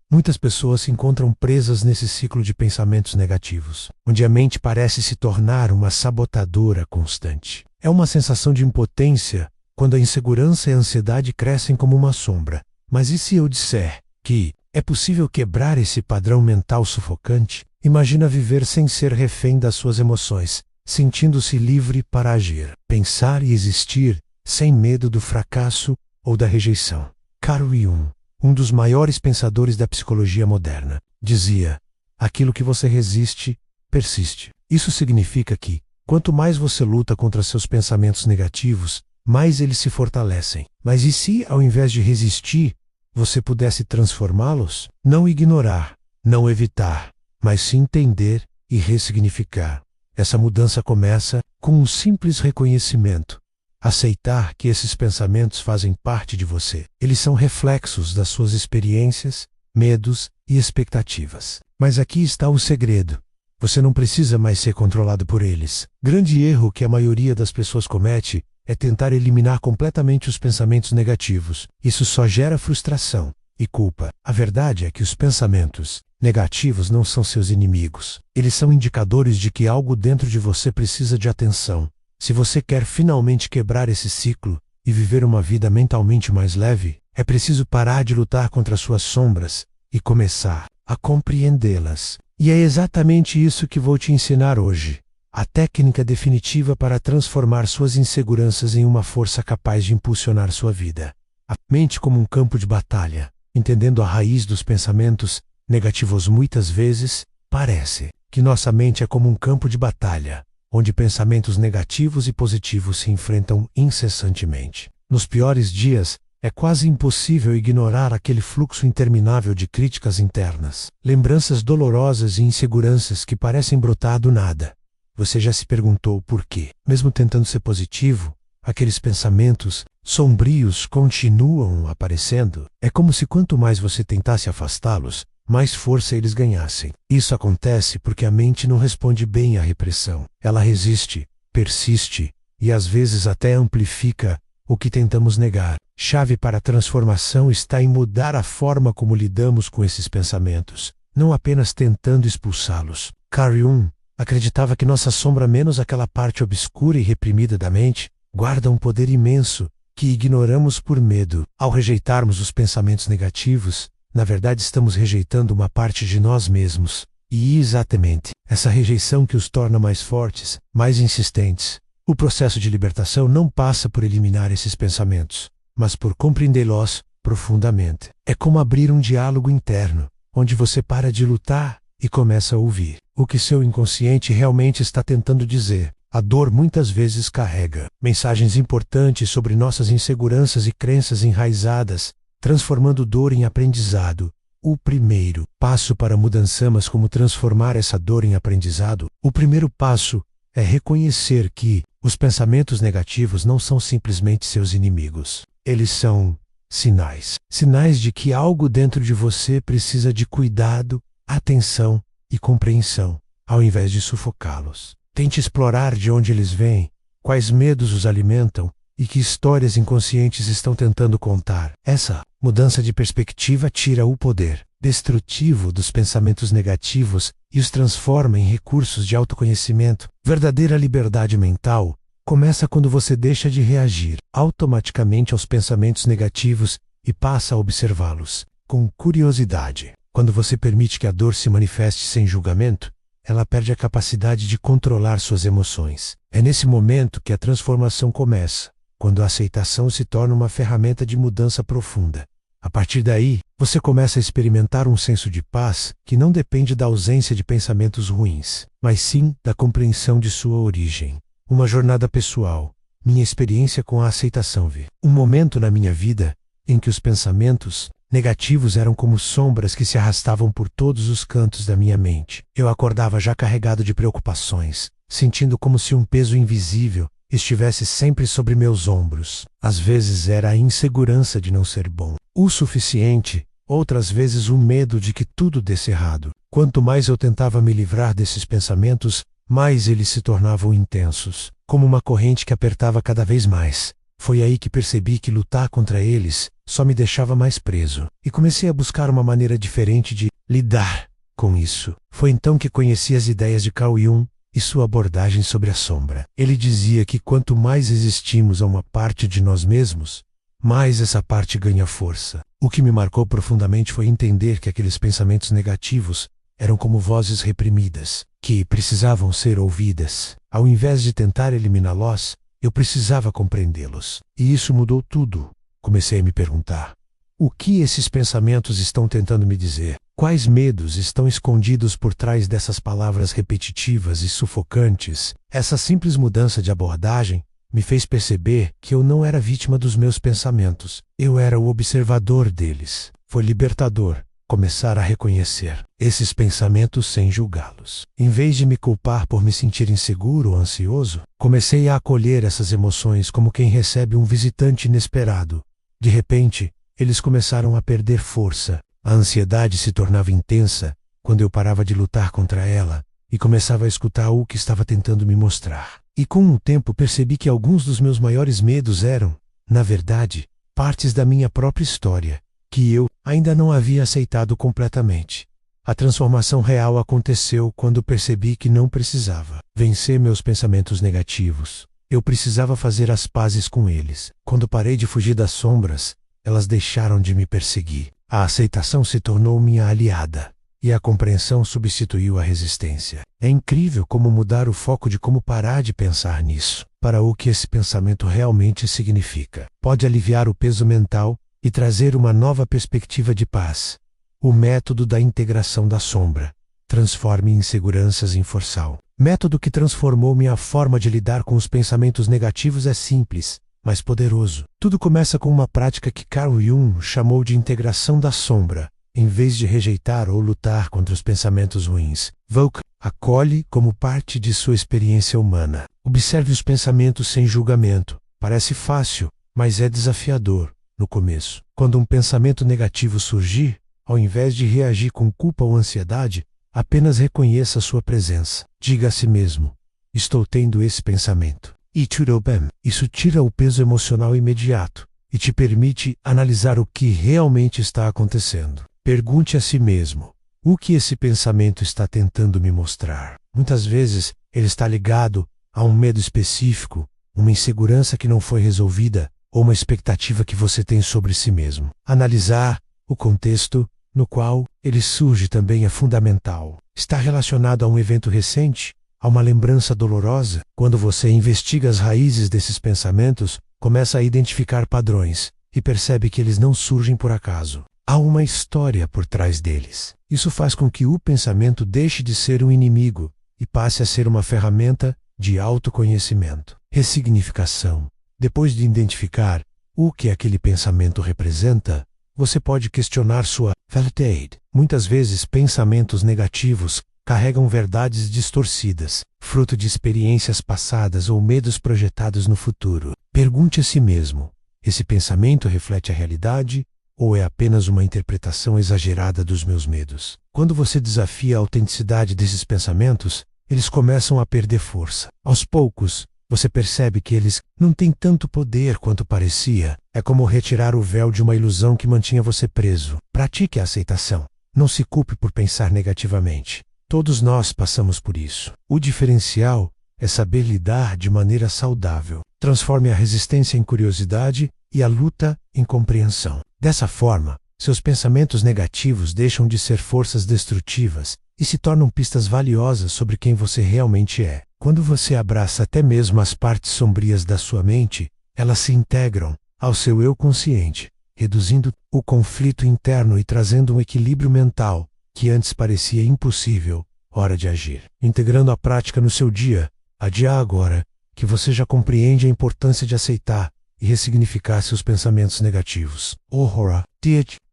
Muitas pessoas se encontram presas nesse ciclo de pensamentos negativos, onde a mente parece se tornar uma sabotadora constante. É uma sensação de impotência quando a insegurança e a ansiedade crescem como uma sombra. Mas e se eu disser que é possível quebrar esse padrão mental sufocante? Imagina viver sem ser refém das suas emoções, sentindo-se livre para agir, pensar e existir sem medo do fracasso ou da rejeição. Carl Jung, um dos maiores pensadores da psicologia moderna, dizia: aquilo que você resiste, persiste. Isso significa que, quanto mais você luta contra seus pensamentos negativos, mais eles se fortalecem. Mas e se, ao invés de resistir, você pudesse transformá-los? Não ignorar, não evitar, mas sim entender e ressignificar. Essa mudança começa com um simples reconhecimento. Aceitar que esses pensamentos fazem parte de você. Eles são reflexos das suas experiências, medos e expectativas. Mas aqui está o segredo. Você não precisa mais ser controlado por eles. Grande erro que a maioria das pessoas comete é tentar eliminar completamente os pensamentos negativos. Isso só gera frustração e culpa. A verdade é que os pensamentos negativos não são seus inimigos. Eles são indicadores de que algo dentro de você precisa de atenção. Se você quer finalmente quebrar esse ciclo e viver uma vida mentalmente mais leve, é preciso parar de lutar contra suas sombras e começar a compreendê-las. E é exatamente isso que vou te ensinar hoje. A técnica definitiva para transformar suas inseguranças em uma força capaz de impulsionar sua vida. A mente como um campo de batalha. Entendendo a raiz dos pensamentos negativos, muitas vezes parece que nossa mente é como um campo de batalha, onde pensamentos negativos e positivos se enfrentam incessantemente. Nos piores dias, é quase impossível ignorar aquele fluxo interminável de críticas internas, lembranças dolorosas e inseguranças que parecem brotar do nada. Você já se perguntou por quê? Mesmo tentando ser positivo, aqueles pensamentos sombrios continuam aparecendo. É como se quanto mais você tentasse afastá-los, mais força eles ganhassem. Isso acontece porque a mente não responde bem à repressão. Ela resiste, persiste e às vezes até amplifica o que tentamos negar. Chave para a transformação está em mudar a forma como lidamos com esses pensamentos, não apenas tentando expulsá-los. Carl Jung acreditava que nossa sombra, menos aquela parte obscura e reprimida da mente, guarda um poder imenso que ignoramos por medo. Ao rejeitarmos os pensamentos negativos, na verdade estamos rejeitando uma parte de nós mesmos. E exatamente essa rejeição que os torna mais fortes, mais insistentes. O processo de libertação não passa por eliminar esses pensamentos, mas por compreendê-los profundamente. É como abrir um diálogo interno, onde você para de lutar e começa a ouvir o que seu inconsciente realmente está tentando dizer. A dor muitas vezes carrega mensagens importantes sobre nossas inseguranças e crenças enraizadas, transformando dor em aprendizado. O primeiro passo para mudanças, como transformar essa dor em aprendizado, o primeiro passo é reconhecer que os pensamentos negativos não são simplesmente seus inimigos. Eles são sinais. Sinais de que algo dentro de você precisa de cuidado, atenção e compreensão, ao invés de sufocá-los. Tente explorar de onde eles vêm, quais medos os alimentam e que histórias inconscientes estão tentando contar. Essa mudança de perspectiva tira o poder destrutivo dos pensamentos negativos e os transforma em recursos de autoconhecimento. Verdadeira liberdade mental começa quando você deixa de reagir automaticamente aos pensamentos negativos e passa a observá-los com curiosidade. Quando você permite que a dor se manifeste sem julgamento, ela perde a capacidade de controlar suas emoções. É nesse momento que a transformação começa, quando a aceitação se torna uma ferramenta de mudança profunda. A partir daí, você começa a experimentar um senso de paz que não depende da ausência de pensamentos ruins, mas sim da compreensão de sua origem. Uma jornada pessoal. Minha experiência com a aceitação. Um momento na minha vida em que os pensamentos negativos eram como sombras que se arrastavam por todos os cantos da minha mente. Eu acordava já carregado de preocupações, sentindo como se um peso invisível estivesse sempre sobre meus ombros. Às vezes era a insegurança de não ser bom o suficiente, outras vezes o medo de que tudo desse errado. Quanto mais eu tentava me livrar desses pensamentos, mais eles se tornavam intensos, como uma corrente que apertava cada vez mais. Foi aí que percebi que lutar contra eles só me deixava mais preso, e comecei a buscar uma maneira diferente de lidar com isso. Foi então que conheci as ideias de Carl Jung e sua abordagem sobre a sombra. Ele dizia que quanto mais resistimos a uma parte de nós mesmos, mais essa parte ganha força. O que me marcou profundamente foi entender que aqueles pensamentos negativos eram como vozes reprimidas, que precisavam ser ouvidas. Ao invés de tentar eliminá-los, eu precisava compreendê-los. E isso mudou tudo. Comecei a me perguntar: o que esses pensamentos estão tentando me dizer? Quais medos estão escondidos por trás dessas palavras repetitivas e sufocantes? Essa simples mudança de abordagem me fez perceber que eu não era vítima dos meus pensamentos. Eu era o observador deles. Foi libertador começar a reconhecer esses pensamentos sem julgá-los. Em vez de me culpar por me sentir inseguro ou ansioso, comecei a acolher essas emoções como quem recebe um visitante inesperado. De repente, eles começaram a perder força. A ansiedade se tornava intensa quando eu parava de lutar contra ela e começava a escutar o que estava tentando me mostrar. E com o tempo percebi que alguns dos meus maiores medos eram, na verdade, partes da minha própria história, que eu ainda não havia aceitado completamente. A transformação real aconteceu quando percebi que não precisava vencer meus pensamentos negativos. Eu precisava fazer as pazes com eles. Quando parei de fugir das sombras, elas deixaram de me perseguir. A aceitação se tornou minha aliada, e a compreensão substituiu a resistência. É incrível como mudar o foco de como parar de pensar nisso, para o que esse pensamento realmente significa. Pode aliviar o peso mental e trazer uma nova perspectiva de paz. O método da integração da sombra. Transforme inseguranças em forçal. Método que transformou minha forma de lidar com os pensamentos negativos é simples, mas poderoso. Tudo começa com uma prática que Carl Jung chamou de integração da sombra. Em vez de rejeitar ou lutar contra os pensamentos ruins, Volk acolhe como parte de sua experiência humana. Observe os pensamentos sem julgamento. Parece fácil, mas é desafiador no começo. Quando um pensamento negativo surgir, ao invés de reagir com culpa ou ansiedade, apenas reconheça sua presença. Diga a si mesmo: estou tendo esse pensamento. E tudo bem. Isso tira o peso emocional imediato e te permite analisar o que realmente está acontecendo. Pergunte a si mesmo: o que esse pensamento está tentando me mostrar? Muitas vezes ele está ligado a um medo específico, uma insegurança que não foi resolvida ou uma expectativa que você tem sobre si mesmo. Analisar o contexto no qual ele surge também é fundamental. Está relacionado a um evento recente? A uma lembrança dolorosa? Quando você investiga as raízes desses pensamentos, começa a identificar padrões e percebe que eles não surgem por acaso. Há uma história por trás deles. Isso faz com que o pensamento deixe de ser um inimigo e passe a ser uma ferramenta de autoconhecimento. Ressignificação. Depois de identificar o que aquele pensamento representa, você pode questionar sua validade. Muitas vezes, pensamentos negativos carregam verdades distorcidas, fruto de experiências passadas ou medos projetados no futuro. Pergunte a si mesmo: esse pensamento reflete a realidade ou é apenas uma interpretação exagerada dos meus medos? Quando você desafia a autenticidade desses pensamentos, eles começam a perder força. Aos poucos, você percebe que eles não têm tanto poder quanto parecia. É como retirar o véu de uma ilusão que mantinha você preso. Pratique a aceitação. Não se culpe por pensar negativamente. Todos nós passamos por isso. O diferencial é saber lidar de maneira saudável. Transforme a resistência em curiosidade e a luta em compreensão. Dessa forma, seus pensamentos negativos deixam de ser forças destrutivas e se tornam pistas valiosas sobre quem você realmente é. Quando você abraça até mesmo as partes sombrias da sua mente, elas se integram ao seu eu consciente, reduzindo o conflito interno e trazendo um equilíbrio mental que antes parecia impossível. Hora de agir. Integrando a prática no seu dia, adiar agora que você já compreende a importância de aceitar e ressignificar seus pensamentos negativos.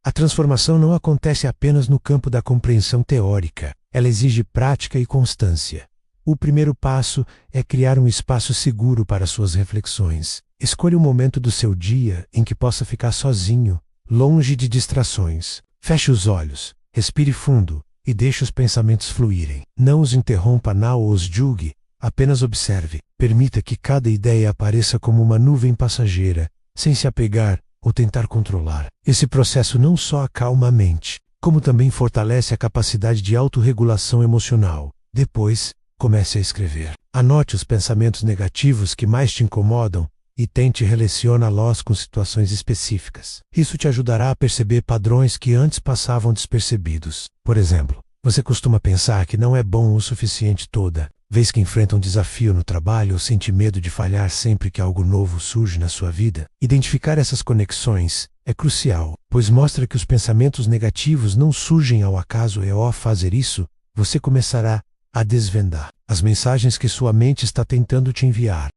A transformação não acontece apenas no campo da compreensão teórica. Ela exige prática e constância. O primeiro passo é criar um espaço seguro para suas reflexões. Escolha um momento do seu dia em que possa ficar sozinho, longe de distrações. Feche os olhos, respire fundo e deixe os pensamentos fluírem. Não os interrompa ou os julgue, apenas observe. Permita que cada ideia apareça como uma nuvem passageira, sem se apegar ou tentar controlar. Esse processo não só acalma a mente, como também fortalece a capacidade de autorregulação emocional. Depois, comece a escrever. Anote os pensamentos negativos que mais te incomodam e tente relacioná-los com situações específicas. Isso te ajudará a perceber padrões que antes passavam despercebidos. Por exemplo, você costuma pensar que não é bom o suficiente toda vez que enfrenta um desafio no trabalho ou sente medo de falhar sempre que algo novo surge na sua vida. Identificar essas conexões é crucial, pois mostra que os pensamentos negativos não surgem ao acaso e ao fazer isso, você começará a desvendar as mensagens que sua mente está tentando te enviar.